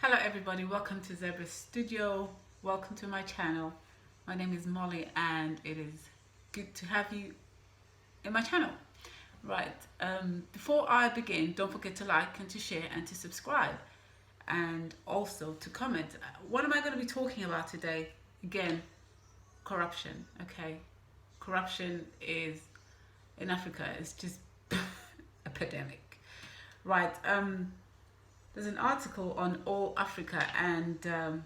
Hello everybody, welcome to Zebra Studio. Welcome to my channel. My name is Molly and it is good to have you in my channel. Right, before I begin, don't forget to like and to share and to subscribe and also to comment. What am I going to be talking about today? Again, corruption, okay? Corruption is, in Africa, it's just epidemic. Right, there's an article on All Africa and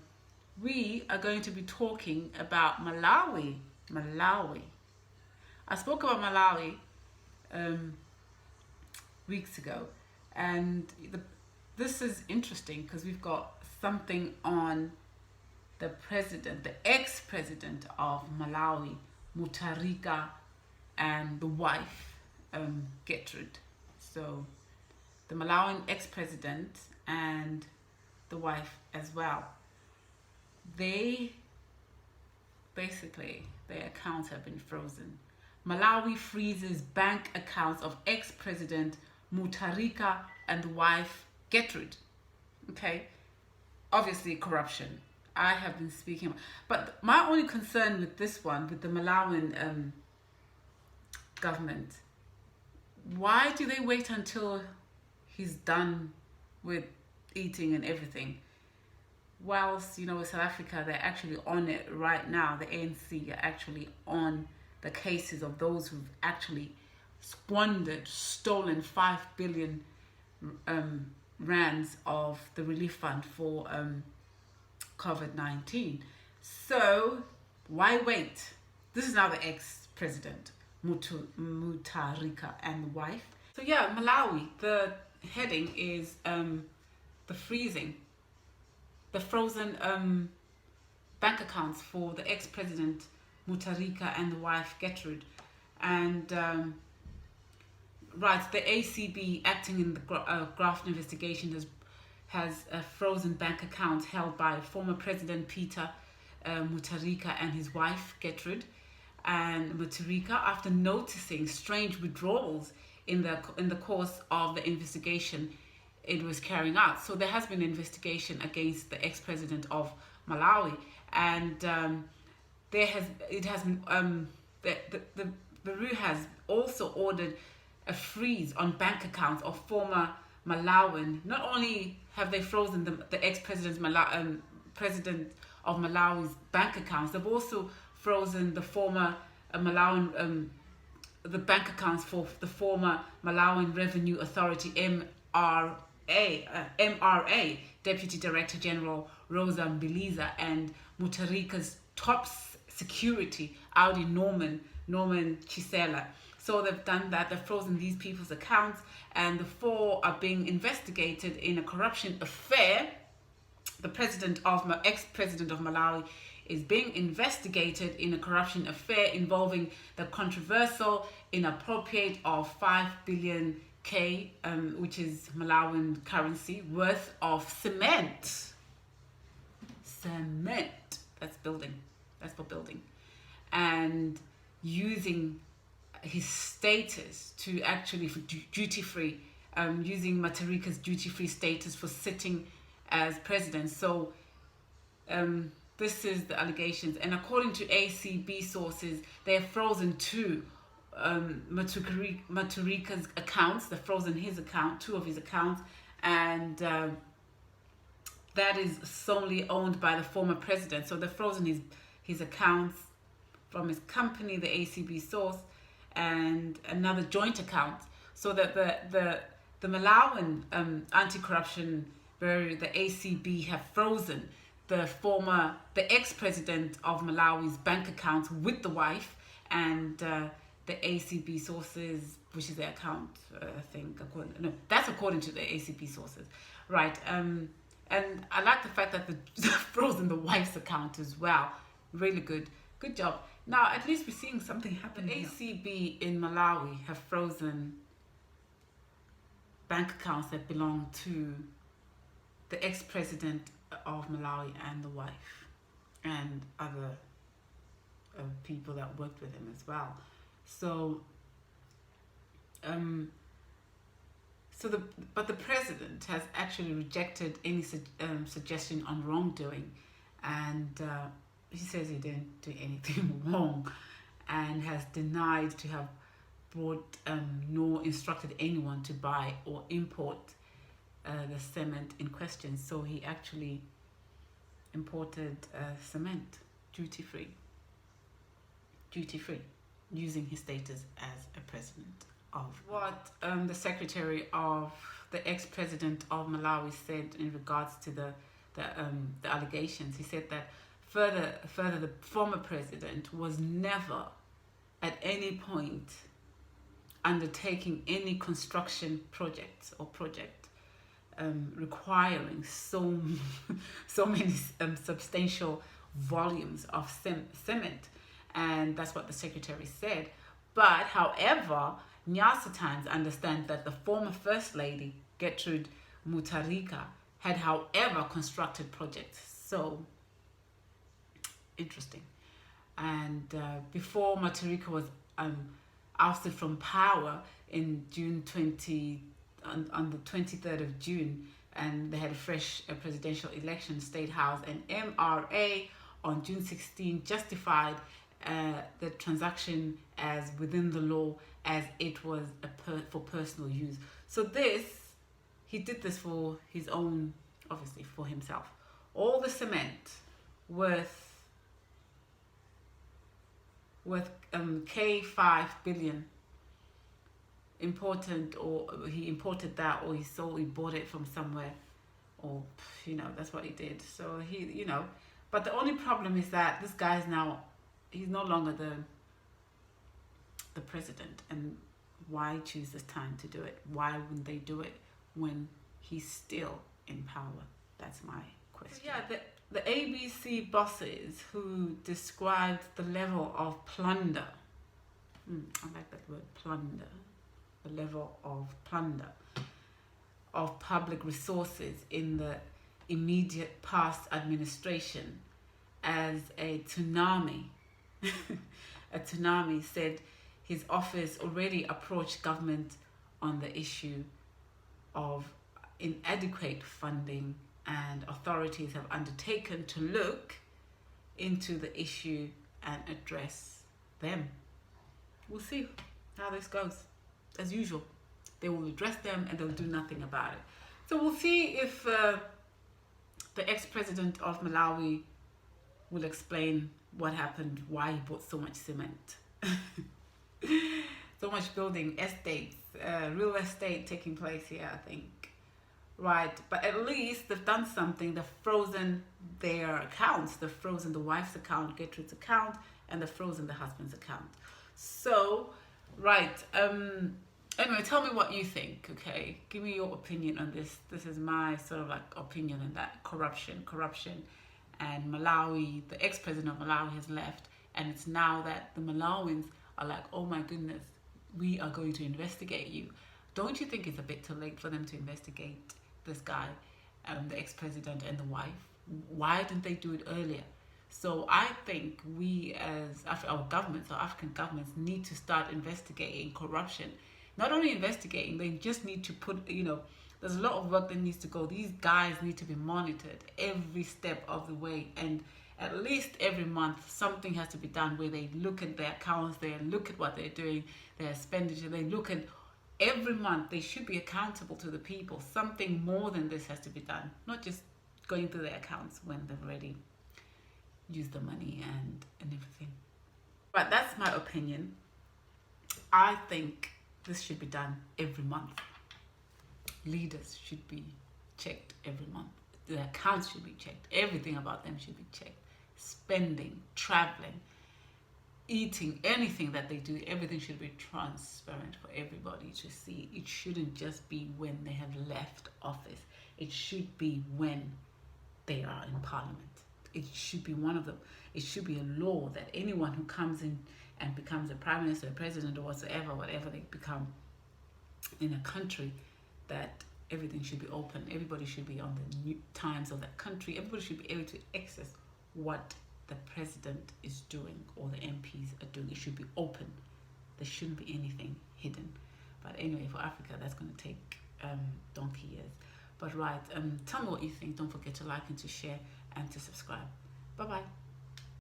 we are going to be talking about Malawi. Malawi. I spoke about Malawi weeks ago, and this is interesting because we've got something on the president, the ex-president of Malawi, Mutharika, and the wife, Gertrude. So the Malawian ex-president and the wife as well. They basically, their accounts have been frozen. Malawi freezes bank accounts of ex-president Mutharika and the wife Gertrude. Okay, obviously corruption. I have been speaking, but my only concern with this one, with the Malawian government, why do they wait until he's done with eating and everything? Whilst, South Africa, they're actually on it right now. The ANC are actually on the cases of those who've actually squandered, stolen 5 billion rands of the relief fund for COVID-19. So why wait? This is now the ex-president, Mutharika, and the wife. So yeah, Malawi, the heading is the frozen bank accounts for the ex-president Mutharika and the wife Gertrude. And right, the ACB, acting in the graft investigation, has a frozen bank account held by former President Peter Mutharika and his wife Gertrude. And Mutharika, after noticing strange withdrawals in the course of the investigation it was carrying out. So there has been an investigation against the ex-president of Malawi, and the Peru has also ordered a freeze on bank accounts of former Malawian. Not only have they frozen the ex-president's president of Malawi's bank accounts, they've also frozen the former Malawian the bank accounts for the former Malawian Revenue Authority MRA Deputy Director General Rosa Mbiliza and Mutharika's top security Audi Norman Chisela. So they've done that. They've frozen these people's accounts, and the four are being investigated in a corruption affair. The ex-president of Malawi is being investigated in a corruption affair involving the controversial inappropriate of 5 billion K, which is Malawian currency, worth of cement. That's building. That's for building. And using his status to actually, for duty-free, using Mutharika's duty-free status for sitting as president. So this is the allegations, and according to ACB sources, they have frozen two Mutharika's accounts. They've frozen his account, two of his accounts, and that is solely owned by the former president. So they've frozen his accounts from his company, the ACB source, and another joint account. So that the Malawian anti-corruption bureau, the ACB, have frozen the ex-president of Malawi's bank accounts with the wife, and the ACB sources, which is their account, I think, that's according to the ACB sources, right? And I like the fact that they've frozen the wife's account as well. Really good job. Now at least we're seeing something happen. The ACB in Malawi have frozen bank accounts that belong to the ex-president of Malawi and the wife and other people that worked with him as well. So So but the president has actually rejected any suggestion on wrongdoing, and he says he didn't do anything wrong, and has denied to have brought nor instructed anyone to buy or import the cement in question. So he actually imported cement duty free, using his status as a president of what the secretary of the ex-president of Malawi said in regards to the allegations. He said that further the former president was never at any point undertaking any construction projects or project requiring so many substantial volumes of cement, and that's what the secretary said. But however, Nyasa Times understands that the former First Lady, Gertrude Mutharika, had however constructed projects. So, interesting. And before Mutharika was ousted from power in June on the 23rd of June, and they had a fresh presidential election, State House, and MRA on June 16 justified the transaction as within the law, as it was for personal use. So he did this for his own, obviously for himself. All the cement worth K5 billion important, or he imported that, or he bought it from somewhere, or that's what he did. So he but the only problem is that this guy's he's no longer the president. And why choose this time to do it? Why wouldn't they do it when he's still in power? That's my question. Yeah, the ABC bosses who described the level of plunder, I like that word, plunder, the level of plunder of public resources in the immediate past administration as a tsunami. A tsunami, said his office already approached government on the issue of inadequate funding, and authorities have undertaken to look into the issue and address them. We'll see how this goes. As usual, they will address them and they'll do nothing about it. So we'll see if the ex-president of Malawi will explain what happened, why he bought so much cement. So much building, estates, real estate taking place here, I think. Right, but at least they've done something. They've frozen their accounts. They've frozen the wife's account, Gertrude's account, and they've frozen the husband's account. So, right, anyway, tell me what you think, okay? Give me your opinion on this. This is my sort of like opinion on that. Corruption. And Malawi, the ex-president of Malawi has left, and it's now that the Malawians are like, oh my goodness, we are going to investigate you. Don't you think it's a bit too late for them to investigate this guy, the ex-president and the wife? Why didn't they do it earlier? So I think we as our governments, our African governments, need to start investigating corruption. Not only investigating, they just need to put, there's a lot of work that needs to go. These guys need to be monitored every step of the way, and at least every month something has to be done where they look at their accounts, they look at what they're doing, their expenditure, they look at every month. They should be accountable to the people. Something more than this has to be done, not just going through their accounts when they've already used the money and everything. But that's my opinion. I think this should be done every month. Leaders should be checked every month. Their accounts should be checked. Everything about them should be checked. Spending, traveling, eating, anything that they do, everything should be transparent for everybody to see. It shouldn't just be when they have left office. It should be when they are in parliament. It should be one of them. It should be a law that anyone who comes in and becomes a prime minister, a president, or whatever they become in a country, that everything should be open. Everybody should be on the new times of that country. Everybody should be able to access what the president is doing or the MPs are doing. It should be open. There shouldn't be anything hidden. But anyway, for Africa, that's going to take donkey years. But right, tell me what you think. Don't forget to like and to share and to subscribe. Bye bye.